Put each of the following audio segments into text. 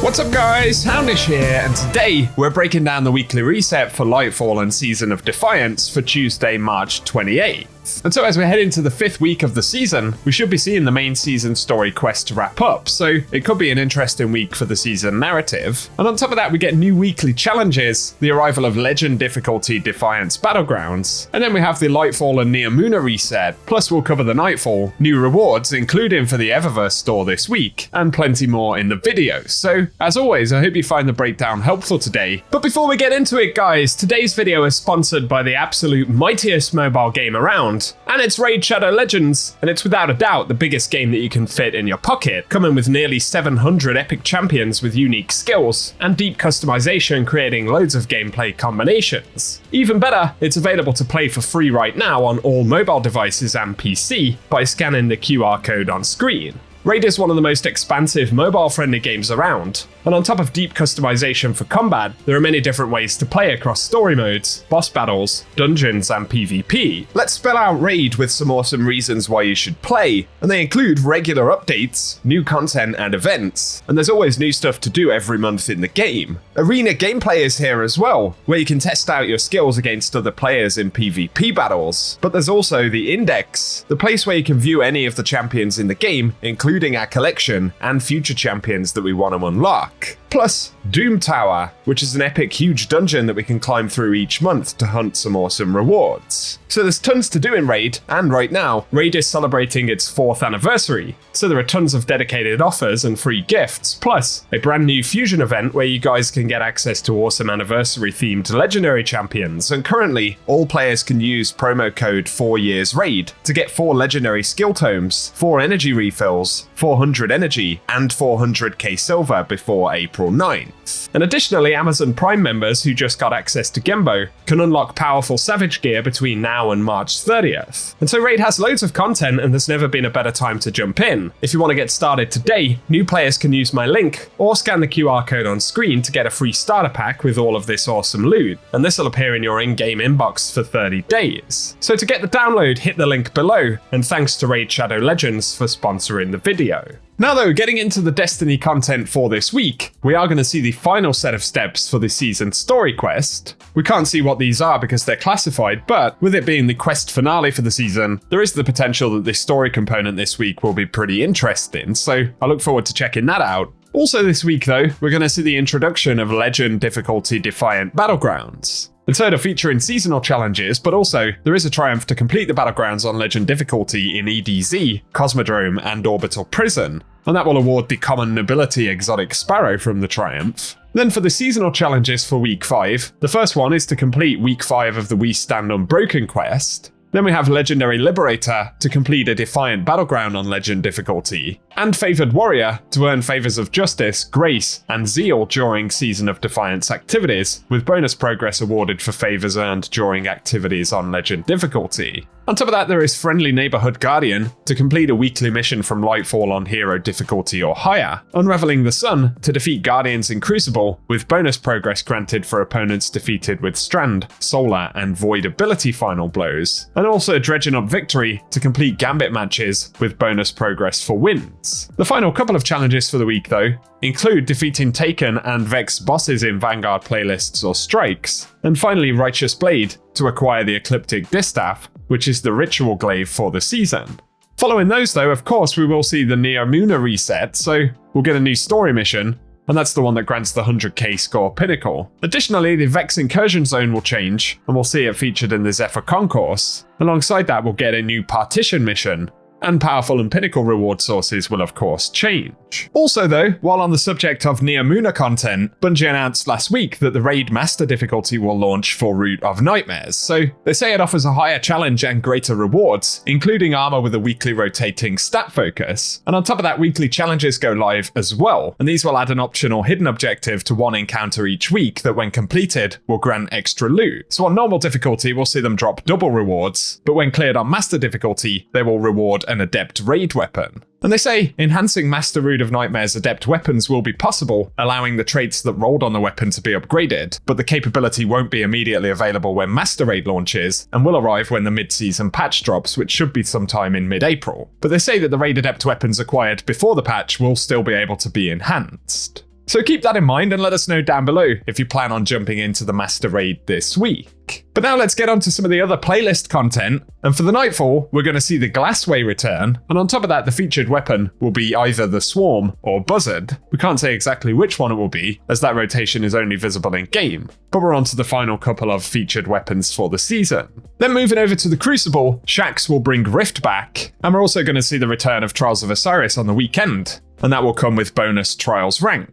What's up guys, Houndish here, and today we're breaking down the weekly reset for Lightfall and Season of Defiance for Tuesday, March 28th. And so as we head into the 5th week of the season, we should be seeing the main season story quest wrap up, so it could be an interesting week for the season narrative. And on top of that, we get new weekly challenges, the arrival of Legend difficulty Defiance Battlegrounds, and then we have the Lightfall and Neomuna reset, plus we'll cover the Nightfall, new rewards including for the Eververse store this week, and plenty more in the video. So as always, I hope you find the breakdown helpful today. But before we get into it guys, today's video is sponsored by the absolute mightiest mobile game around, and it's Raid Shadow Legends, and it's without a doubt the biggest game that you can fit in your pocket, coming with nearly 700 epic champions with unique skills, and deep customization creating loads of gameplay combinations. Even better, it's available to play for free right now on all mobile devices and PC by scanning the QR code on screen. Raid is one of the most expansive mobile-friendly games around, and on top of deep customization for combat, there are many different ways to play across story modes, boss battles, dungeons, and PvP. Let's spell out Raid with some awesome reasons why you should play, and they include regular updates, new content and events, and there's always new stuff to do every month in the game. Arena gameplay is here as well, where you can test out your skills against other players in PvP battles, but there's also the Index, the place where you can view any of the champions in the game, including our collection and future champions that we want to unlock. Plus, Doom Tower, which is an epic huge dungeon that we can climb through each month to hunt some awesome rewards. So there's tons to do in Raid, and right now, Raid is celebrating its 4th anniversary. So there are tons of dedicated offers and free gifts, plus a brand new fusion event where you guys can get access to awesome anniversary themed legendary champions, and currently, all players can use promo code 4YearsRaid to get 4 legendary skill tomes, 4 energy refills, 400 energy, and 400k silver before April 9th. And additionally, Amazon Prime members who just got access to Gembo can unlock powerful Savage gear between now and March 30th. And so Raid has loads of content, and there's never been a better time to jump in. If you want to get started today, new players can use my link or scan the QR code on screen to get a free starter pack with all of this awesome loot, and this will appear in your in-game inbox for 30 days. So to get the download, hit the link below, and thanks to Raid Shadow Legends for sponsoring the video. Now though, getting into the Destiny content for this week, we are going to see the final set of steps for the season story quest. We can't see what these are because they're classified, but with it being the quest finale for the season, there is the potential that this story component this week will be pretty interesting, so I look forward to checking that out. Also this week though, we're going to see the introduction of Legend difficulty Defiant Battlegrounds. And so to feature in seasonal challenges, but also there is a triumph to complete the Battlegrounds on Legend difficulty in EDZ, Cosmodrome, and Orbital Prison, and that will award the Common Nobility Exotic Sparrow from the triumph. Then for the seasonal challenges for week 5, the first one is to complete week 5 of the We Stand Unbroken quest. Then we have Legendary Liberator to complete a Defiant Battleground on Legend difficulty, and Favored Warrior to earn favors of justice, grace, and zeal during Season of Defiance activities, with bonus progress awarded for favors earned during activities on Legend difficulty. On top of that, there is Friendly Neighborhood Guardian to complete a weekly mission from Lightfall on Hero difficulty or higher, Unraveling the Sun to defeat Guardians in Crucible, with bonus progress granted for opponents defeated with Strand, Solar, and Void ability final blows, and also Dredging Up Victory to complete Gambit matches with bonus progress for wins. The final couple of challenges for the week though include defeating Taken and Vex bosses in Vanguard playlists or strikes, and finally Righteous Blade to acquire the Ecliptic Distaff, which is the ritual glaive for the season. Following those though, of course, we will see the Neomuna reset, so we'll get a new story mission, and that's the one that grants the 100k score pinnacle. Additionally, the Vex incursion zone will change, and we'll see it featured in the Zephyr concourse. Alongside that, we'll get a new partition mission, and powerful and pinnacle reward sources will of course change. Also though, while on the subject of Neomuna content, Bungie announced last week that the Raid Master difficulty will launch for Root of Nightmares, so they say it offers a higher challenge and greater rewards, including armor with a weekly rotating stat focus, and on top of that weekly challenges go live as well, and these will add an optional hidden objective to one encounter each week that when completed will grant extra loot. So on normal difficulty we'll see them drop double rewards, but when cleared on Master difficulty they will reward an Adept Raid weapon. And they say enhancing Master Root of Nightmare's Adept weapons will be possible, allowing the traits that rolled on the weapon to be upgraded, but the capability won't be immediately available when Master Raid launches, and will arrive when the mid-season patch drops, which should be sometime in mid-April. But they say that the Raid Adept weapons acquired before the patch will still be able to be enhanced. So keep that in mind and let us know down below if you plan on jumping into the Master Raid this week. But now let's get on to some of the other playlist content. And for the Nightfall, we're going to see the Glassway return. And on top of that, the featured weapon will be either the Swarm or Buzzard. We can't say exactly which one it will be, as that rotation is only visible in game. But we're on to the final couple of featured weapons for the season. Then moving over to the Crucible, Shaxx will bring Rift back. And we're also going to see the return of Trials of Osiris on the weekend. And that will come with bonus Trials rank.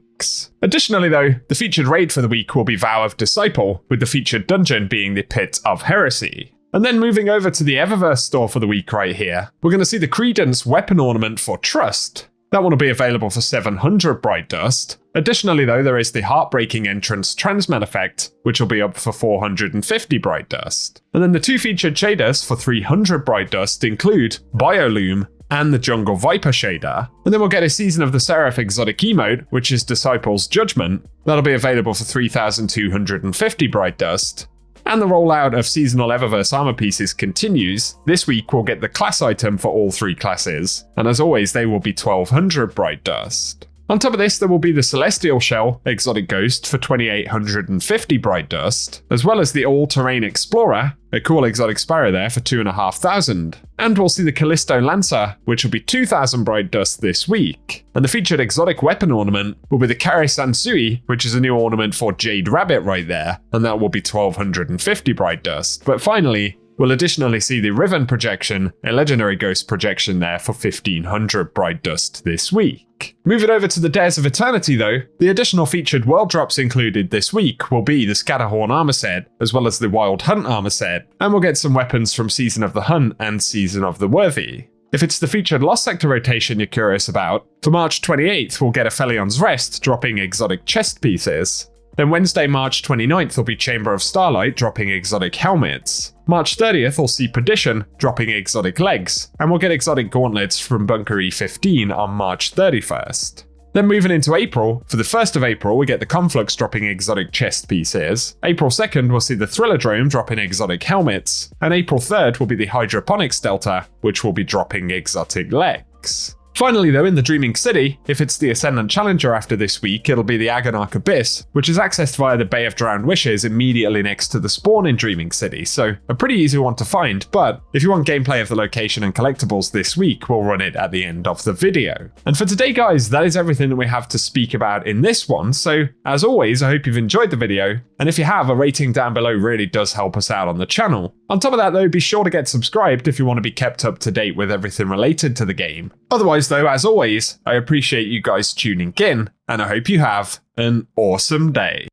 Additionally though, the featured raid for the week will be Vow of Disciple, with the featured dungeon being the Pit of Heresy. And then moving over to the Eververse store for the week right here, we're going to see the Credence weapon ornament for Trust. That one will be available for 700 Bright Dust. Additionally though, there is the Heartbreaking Entrance Transmat effect, which will be up for 450 Bright Dust. And then the two featured shaders for 300 Bright Dust include Biolume and the Jungle Viper shader. And then we'll get a Season of the Seraph exotic emote, which is Disciple's Judgment. That'll be available for 3,250 Bright Dust. And the rollout of seasonal Eververse armor pieces continues. This week we'll get the class item for all three classes. And as always, they will be 1,200 Bright Dust. On top of this, there will be the Celestial Shell Exotic Ghost for 2,850 Bright Dust, as well as the All-Terrain Explorer, a cool exotic sparrow there for 2,500. And we'll see the Callisto Lancer, which will be 2,000 Bright Dust this week. And the featured exotic weapon ornament will be the Kare Sansui, which is a new ornament for Jade Rabbit right there, and that will be 1,250 Bright Dust. But finally, we'll additionally see the Riven projection, a legendary ghost projection there for 1,500 Bright Dust this week. Moving over to the Dares of Eternity though, the additional featured world drops included this week will be the Scatterhorn armor set, as well as the Wild Hunt armor set, and we'll get some weapons from Season of the Hunt and Season of the Worthy. If it's the featured Lost Sector rotation you're curious about, for March 28th we'll get a Felion's Rest dropping exotic chest pieces. Then Wednesday, March 29th will be Chamber of Starlight dropping exotic helmets. March 30th will see Perdition dropping exotic legs, and we'll get exotic gauntlets from Bunker E15 on March 31st. Then moving into April, for the 1st of April we get the Conflux dropping exotic chest pieces. April 2nd we'll see the Thrillerdrome dropping exotic helmets, and April 3rd will be the Hydroponics Delta, which will be dropping exotic legs. Finally though, in the Dreaming City, if it's the Ascendant Challenger after this week, it'll be the Agonarch Abyss, which is accessed via the Bay of Drowned Wishes immediately next to the spawn in Dreaming City, so a pretty easy one to find, but if you want gameplay of the location and collectibles this week, we'll run it at the end of the video. And for today guys, that is everything that we have to speak about in this one, so as always, I hope you've enjoyed the video, and if you have, a rating down below really does help us out on the channel. On top of that though, be sure to get subscribed if you want to be kept up to date with everything related to the game. Otherwise though, as always, I appreciate you guys tuning in, and I hope you have an awesome day.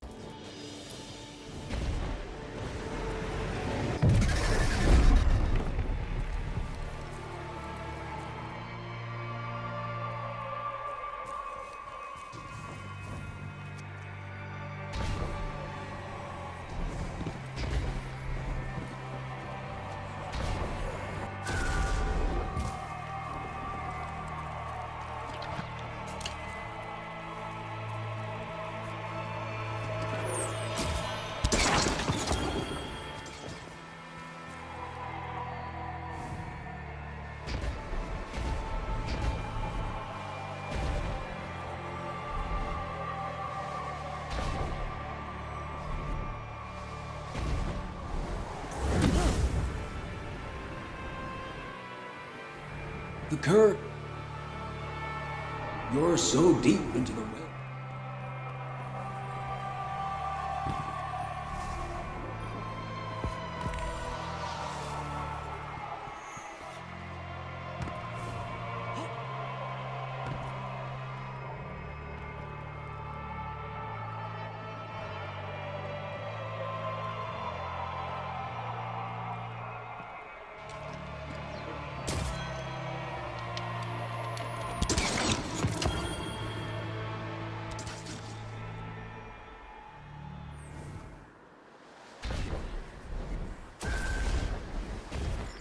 The current. You're so deep into the well.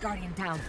Guardian down.